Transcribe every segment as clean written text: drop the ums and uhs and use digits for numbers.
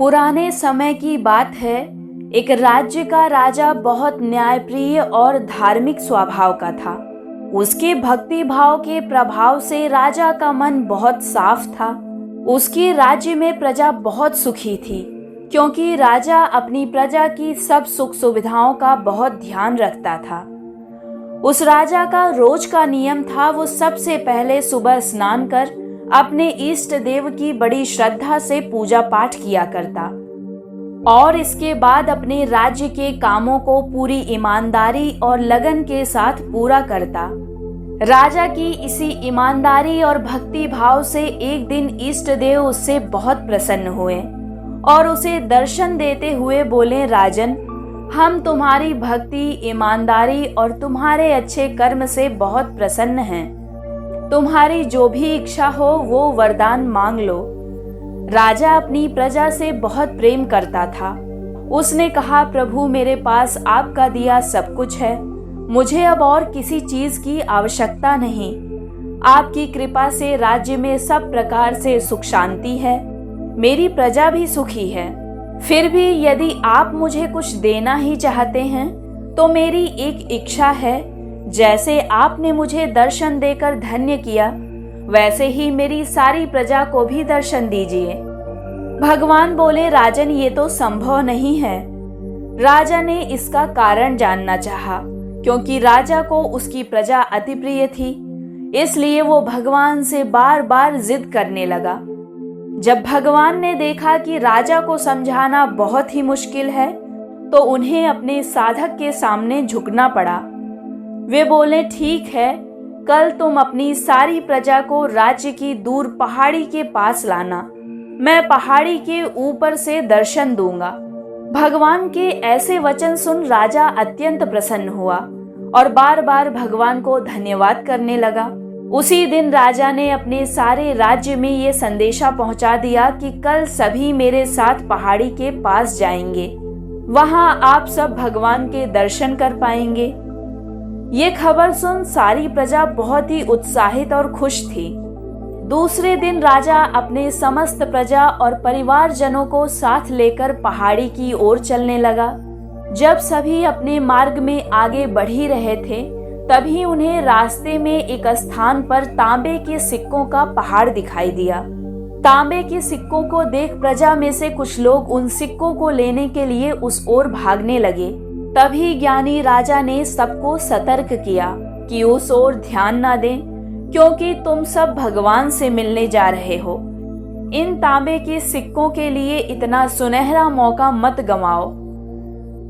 पुराने समय की बात है। एक राज्य का राजा बहुत न्यायप्रिय और धार्मिक स्वभाव का था। उसके भक्ति भाव के प्रभाव से राजा का मन बहुत साफ था। उसके राज्य में प्रजा बहुत सुखी थी, क्योंकि राजा अपनी प्रजा की सब सुख सुविधाओं का बहुत ध्यान रखता था। उस राजा का रोज का नियम था, वो सबसे पहले सुबह स्नान कर अपने इष्ट देव की बड़ी श्रद्धा से पूजा पाठ किया करता और इसके बाद अपने राज्य के कामों को पूरी ईमानदारी और लगन के साथ पूरा करता। राजा की इसी ईमानदारी और भक्ति भाव से एक दिन इष्ट देव उससे बहुत प्रसन्न हुए और उसे दर्शन देते हुए बोले, राजन, हम तुम्हारी भक्ति, ईमानदारी और तुम्हारे अच्छे कर्म से बहुत प्रसन्न हैं। तुम्हारी जो भी इच्छा हो वो वरदान मांग लो। राजा अपनी प्रजा से बहुत प्रेम करता था। उसने कहा, प्रभु, मेरे पास आपका दिया सब कुछ है, मुझे अब और किसी चीज की आवश्यकता नहीं। आपकी कृपा से राज्य में सब प्रकार से सुख शांति है, मेरी प्रजा भी सुखी है। फिर भी यदि आप मुझे कुछ देना ही चाहते हैं तो मेरी एक इच्छा है, जैसे आपने मुझे दर्शन देकर धन्य किया, वैसे ही मेरी सारी प्रजा को भी दर्शन दीजिए। भगवान बोले, राजन, ये तो संभव नहीं है। राजा ने इसका कारण जानना चाहा, क्योंकि राजा को उसकी प्रजा अति प्रिय थी, इसलिए वो भगवान से बार बार जिद करने लगा। जब भगवान ने देखा कि राजा को समझाना बहुत ही मुश्किल है, तो उन्हें अपने साधक के सामने झुकना पड़ा। वे बोले, ठीक है, कल तुम अपनी सारी प्रजा को राज्य की दूर पहाड़ी के पास लाना, मैं पहाड़ी के ऊपर से दर्शन दूंगा। भगवान के ऐसे वचन सुन राजा अत्यंत प्रसन्न हुआ और बार बार भगवान को धन्यवाद करने लगा। उसी दिन राजा ने अपने सारे राज्य में ये संदेशा पहुंचा दिया कि कल सभी मेरे साथ पहाड़ी के पास जाएंगे, वहां आप सब भगवान के दर्शन कर पाएंगे। ये खबर सुन सारी प्रजा बहुत ही उत्साहित और खुश थी। दूसरे दिन राजा अपने समस्त प्रजा और परिवारजनों को साथ लेकर पहाड़ी की ओर चलने लगा। जब सभी अपने मार्ग में आगे बढ़ ही रहे थे, तभी उन्हें रास्ते में एक स्थान पर तांबे के सिक्कों का पहाड़ दिखाई दिया। तांबे के सिक्कों को देख प्रजा में से कुछ लोग उन सिक्कों को लेने के लिए उस ओर भागने लगे। तभी ज्ञानी राजा ने सबको सतर्क किया कि उस ओर ध्यान न दें, क्योंकि तुम सब भगवान से मिलने जा रहे हो। इन तांबे के सिक्कों के लिए इतना सुनहरा मौका मत गंवाओ।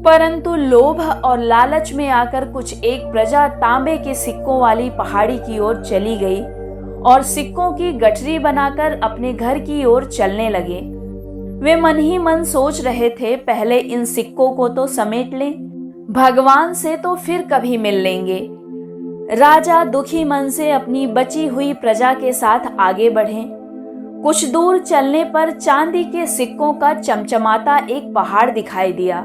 परंतु लोभ और लालच में आकर कुछ एक प्रजा तांबे के सिक्कों वाली पहाड़ी की ओर चली गई और सिक्कों की गठरी बनाकर अपने घर की ओर चलने लगे। वे मन ही मन सोच रहे थे, पहले इन सिक्कों को तो समेट लें, भगवान से तो फिर कभी मिल लेंगे। राजा दुखी मन से अपनी बची हुई प्रजा के साथ आगे बढ़े। कुछ दूर चलने पर चांदी के सिक्कों का चमचमाता एक पहाड़ दिखाई दिया।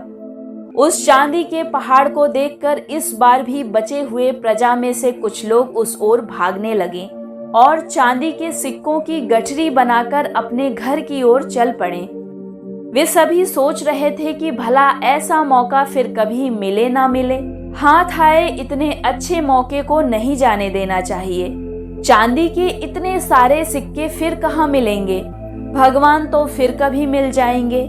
उस चांदी के पहाड़ को देखकर इस बार भी बचे हुए प्रजा में से कुछ लोग उस ओर भागने लगे और चांदी के सिक्कों की गठरी बनाकर अपने घर की ओर चल पड़े। वे सभी सोच रहे थे कि भला ऐसा मौका फिर कभी मिले ना मिले। हाथ आए इतने अच्छे मौके को नहीं जाने देना चाहिए। चांदी के इतने सारे सिक्के फिर कहाँ मिलेंगे, भगवान तो फिर कभी मिल जाएंगे।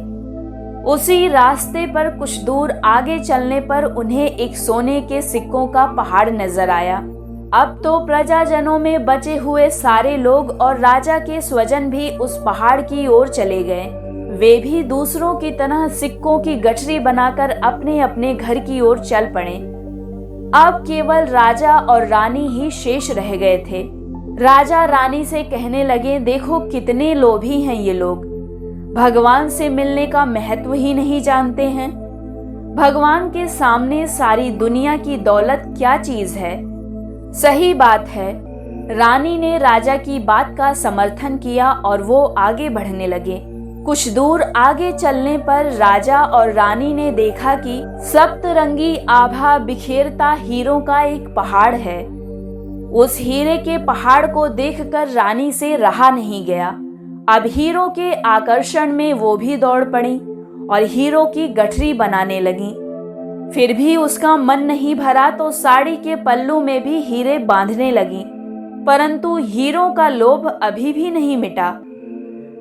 उसी रास्ते पर कुछ दूर आगे चलने पर उन्हें एक सोने के सिक्कों का पहाड़ नजर आया। अब तो प्रजाजनों में बचे हुए सारे लोग और राजा के स्वजन भी उस पहाड़ की ओर चले गए। वे भी दूसरों की तरह सिक्कों की गठरी बनाकर अपने अपने घर की ओर चल पड़े। अब केवल राजा और रानी ही शेष रह गए थे। राजा रानी से कहने लगे, देखो कितने लोभी हैं ये लोग, भगवान से मिलने का महत्व ही नहीं जानते हैं। भगवान के सामने सारी दुनिया की दौलत क्या चीज है। सही बात है। रानी ने राजा की बात का समर्थन किया और वो आगे बढ़ने लगे। कुछ दूर आगे चलने पर राजा और रानी ने देखा कि सप्तरंगी आभा बिखेरता हीरों का एक पहाड़ है। उस हीरे के पहाड़ को देखकर रानी से रहा नहीं गया। अब हीरो के आकर्षण में वो भी दौड़ पड़ी और हीरो की गठरी बनाने लगी। फिर भी उसका मन नहीं भरा तो साड़ी के पल्लू में भी हीरे बांधने लगी, परंतु हीरो का लोभ अभी भी नहीं मिटा।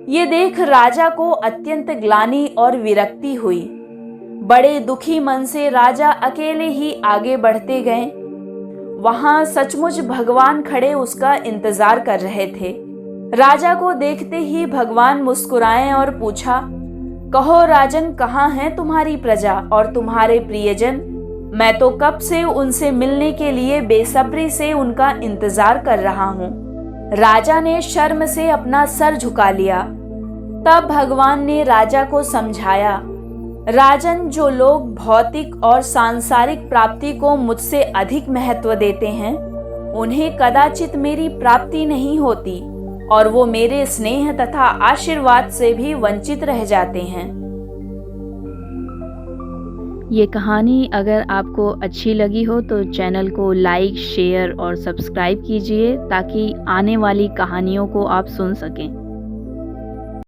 ये देख राजा को अत्यंत ग्लानि और विरक्ति हुई। बड़े दुखी मन से राजा अकेले ही आगे बढ़ते गए। वहां सचमुच भगवान खड़े उसका इंतजार कर रहे थे। राजा को देखते ही भगवान मुस्कुराए और पूछा, कहो राजन, कहाँ हैं तुम्हारी प्रजा और तुम्हारे प्रियजन? मैं तो कब से उनसे मिलने के लिए बेसब्री से उनका इंतजार कर रहा हूँ। राजा ने शर्म से अपना सर झुका लिया। तब भगवान ने राजा को समझाया, राजन, जो लोग भौतिक और सांसारिक प्राप्ति को मुझसे अधिक महत्व देते हैं, उन्हें कदाचित मेरी प्राप्ति नहीं होती और वो मेरे स्नेह तथा आशीर्वाद से भी वंचित रह जाते हैं। ये कहानी अगर आपको अच्छी लगी हो तो चैनल को लाइक, शेयर और सब्सक्राइब कीजिए ताकि आने वाली कहानियों को आप सुन सकें।